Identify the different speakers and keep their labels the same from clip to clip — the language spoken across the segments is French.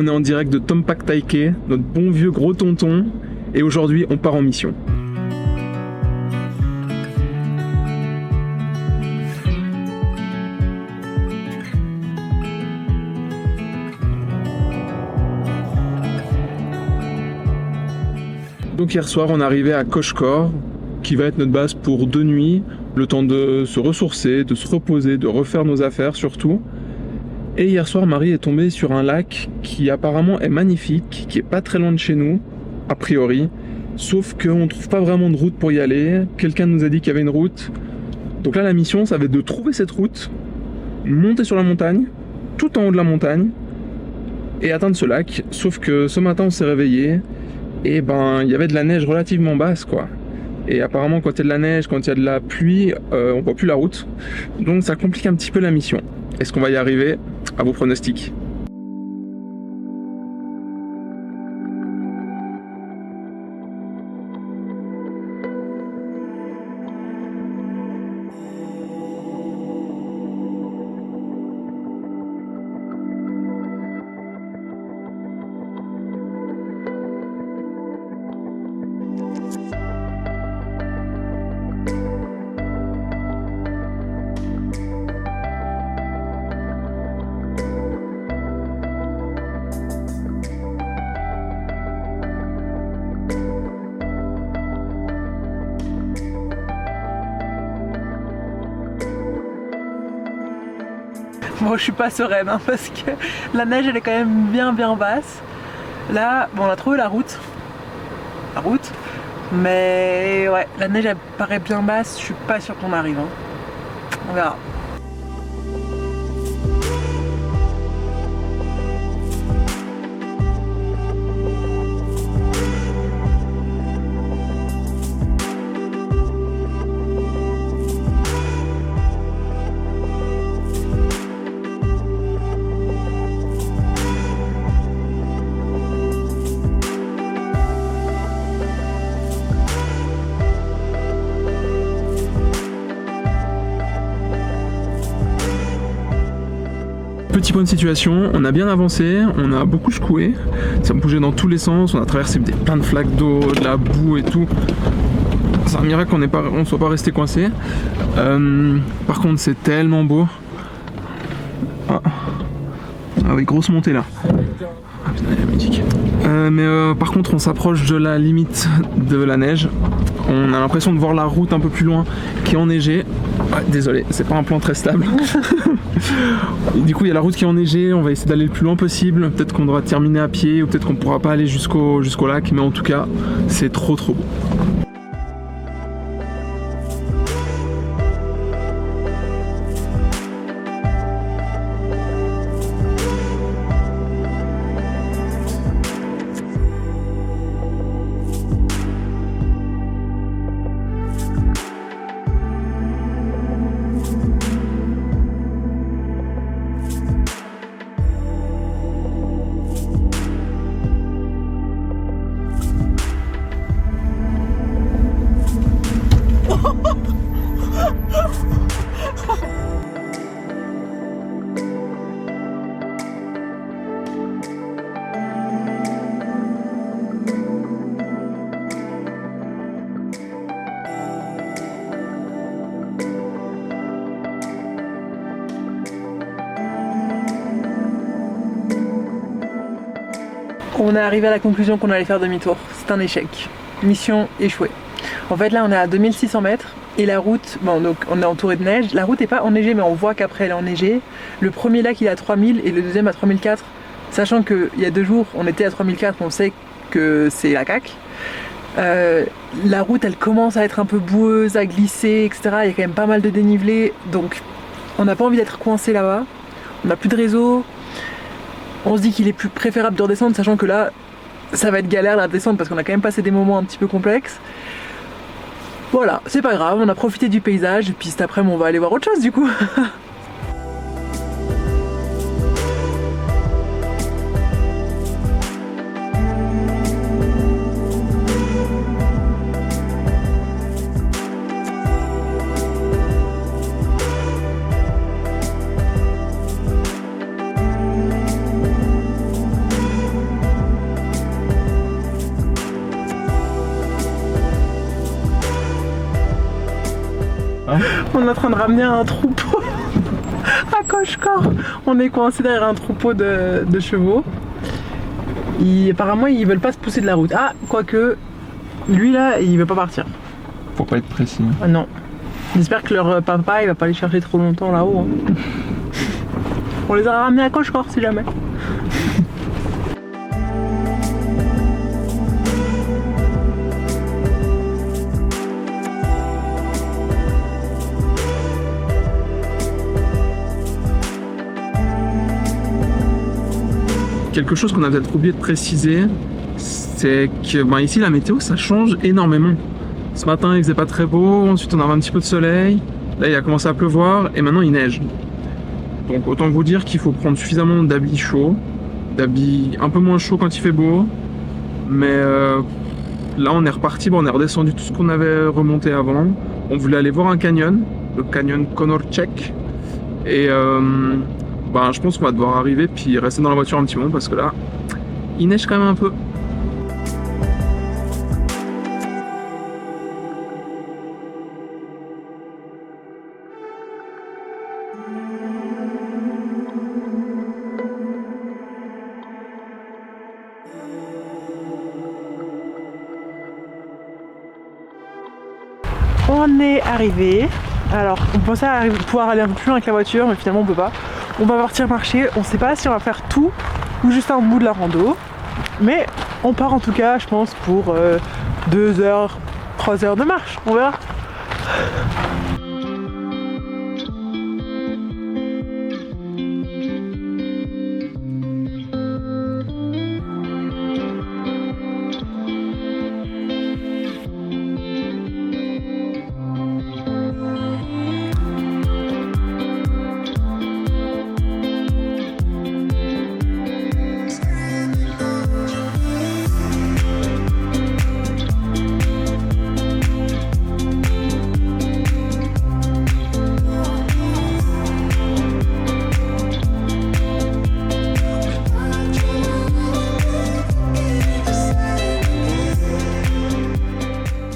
Speaker 1: on est en direct de Tompak Taike, notre bon vieux gros tonton, et aujourd'hui on part en mission. Donc hier soir on est arrivé à Koshkor, qui va être notre base pour 2 nuits, le temps de se ressourcer, de se reposer, de refaire nos affaires surtout. Et hier soir, Marie est tombée sur un lac qui apparemment est magnifique, qui est pas très loin de chez nous, a priori. Sauf qu'on ne trouve pas vraiment de route pour y aller. Quelqu'un nous a dit qu'il y avait une route. Donc là, la mission, ça va être de trouver cette route, monter sur la montagne, tout en haut de la montagne, et atteindre ce lac. Sauf que ce matin, on s'est réveillé, et ben, il y avait de la neige relativement basse, quoi. Et apparemment, quand il y a de la neige, quand il y a de la pluie, on voit plus la route. Donc ça complique un petit peu la mission. Est-ce qu'on va y arriver? À vos pronostics.
Speaker 2: Bon, je suis pas sereine hein, parce que la neige elle est quand même bien basse. Là, bon, on a trouvé la route, mais ouais, la neige elle paraît bien basse, je suis pas sûre qu'on arrive. Hein. On verra.
Speaker 1: Petit point de situation, on a bien avancé, on a beaucoup secoué, ça bougeait dans tous les sens, on a traversé plein de flaques d'eau, de la boue et tout. C'est un miracle qu'on ne soit pas resté coincé. Par contre c'est tellement beau. Ah oui, grosse montée là. Ah putain, il y a la musique. Par contre on s'approche de la limite de la neige. On a l'impression de voir la route un peu plus loin qui est enneigée. Ouais, désolé, c'est pas un plan très stable. Du coup il y a la route qui est enneigée, on va essayer d'aller le plus loin possible. Peut-être qu'on devra terminer à pied ou peut-être qu'on pourra pas aller jusqu'au lac, mais en tout cas c'est trop beau.
Speaker 2: On est arrivé à la conclusion qu'on allait faire demi-tour. C'est un échec. Mission échouée. En fait là on est à 2600 mètres et la route, bon donc on est entouré de neige, la route n'est pas enneigée mais on voit qu'après elle est enneigée. Le premier lac il est à 3000 et le deuxième à 3004, sachant qu'il y a 2 jours on était à 3004, on sait que c'est la caque. La route elle commence à être un peu boueuse, à glisser, etc. Il y a quand même pas mal de dénivelé, donc on n'a pas envie d'être coincé là-bas. On n'a plus de réseau. On se dit qu'il est plus préférable de redescendre, sachant que là ça va être galère la descente parce qu'on a quand même passé des moments un petit peu complexes. Voilà, c'est pas grave, on a profité du paysage et puis cet après-midi on va aller voir autre chose du coup. On est en train de ramener un troupeau à Koshkor. On est coincé derrière un troupeau de chevaux. Apparemment, ils veulent pas se pousser de la route. Ah, quoique, lui là, il veut pas partir.
Speaker 1: Faut pas être précis.
Speaker 2: Ah non. J'espère que leur papa, il va pas les chercher trop longtemps là-haut. Hein. On les a ramenés à Koshkor si jamais.
Speaker 1: Quelque chose qu'on a peut-être oublié de préciser, c'est que ici la météo ça change énormément. Ce matin il faisait pas très beau, ensuite on avait un petit peu de soleil, là il a commencé à pleuvoir et maintenant il neige. Donc autant vous dire qu'il faut prendre suffisamment d'habits chauds, d'habits un peu moins chauds quand il fait beau, mais là on est reparti, on est redescendu tout ce qu'on avait remonté avant. On voulait aller voir un canyon, le canyon Konorchek, et je pense qu'on va devoir arriver puis rester dans la voiture un petit moment parce que là, il neige quand même un peu.
Speaker 2: On est arrivé. Alors, on pensait pouvoir aller un peu plus loin avec la voiture, mais finalement on peut pas. On va partir marcher, on sait pas si on va faire tout ou juste un bout de la rando. Mais on part en tout cas, je pense, pour 2 heures, 3 heures de marche, on verra.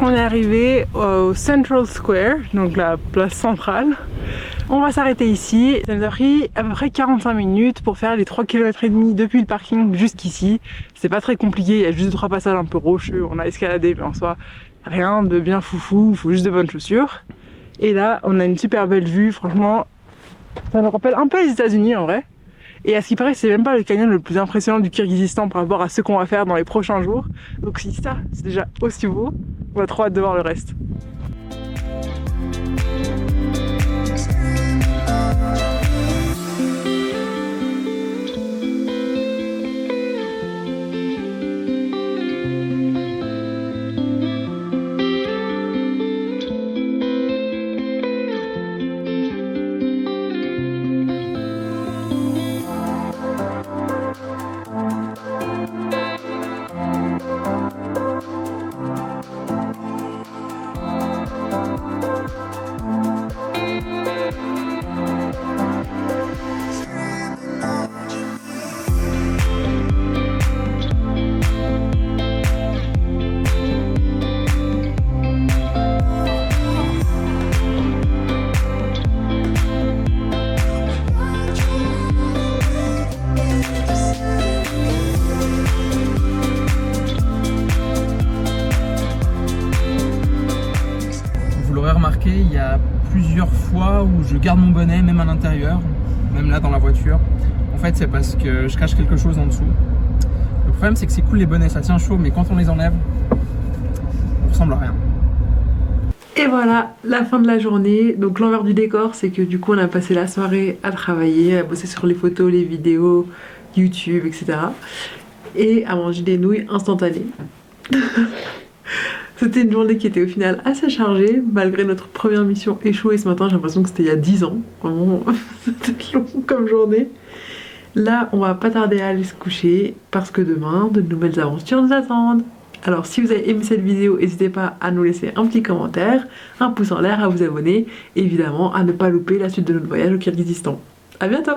Speaker 2: On est arrivé au Central Square, donc la place centrale. On va s'arrêter ici. Ça nous a pris à peu près 45 minutes pour faire les 3,5 km depuis le parking jusqu'ici. C'est pas très compliqué, il y a juste 3 passages un peu rocheux. On a escaladé, mais en soi, rien de bien foufou, il faut juste de bonnes chaussures. Et là, on a une super belle vue, franchement. Ça nous rappelle un peu les États-Unis en vrai. Et à ce qui paraît, c'est même pas le canyon le plus impressionnant du Kirghizistan par rapport à ce qu'on va faire dans les prochains jours. Donc si ça, c'est déjà aussi beau, on a trop hâte de voir le reste.
Speaker 1: Remarqué, il y a plusieurs fois où je garde mon bonnet même à l'intérieur, même là dans la voiture. En fait c'est parce que je cache quelque chose en dessous. Le problème c'est que c'est cool les bonnets, ça tient chaud, mais quand on les enlève, on ressemble à rien.
Speaker 2: Et voilà la fin de la journée. Donc l'envers du décor c'est que du coup on a passé la soirée à travailler, à bosser sur les photos, les vidéos, YouTube, etc. Et à manger des nouilles instantanées. C'était une journée qui était au final assez chargée, malgré notre première mission échouée ce matin. J'ai l'impression que c'était il y a 10 ans. Vraiment, c'était long comme journée. Là, on va pas tarder à aller se coucher parce que demain, de nouvelles aventures nous attendent. Alors, si vous avez aimé cette vidéo, n'hésitez pas à nous laisser un petit commentaire, un pouce en l'air, à vous abonner, et évidemment à ne pas louper la suite de notre voyage au Kirghizistan. A bientôt!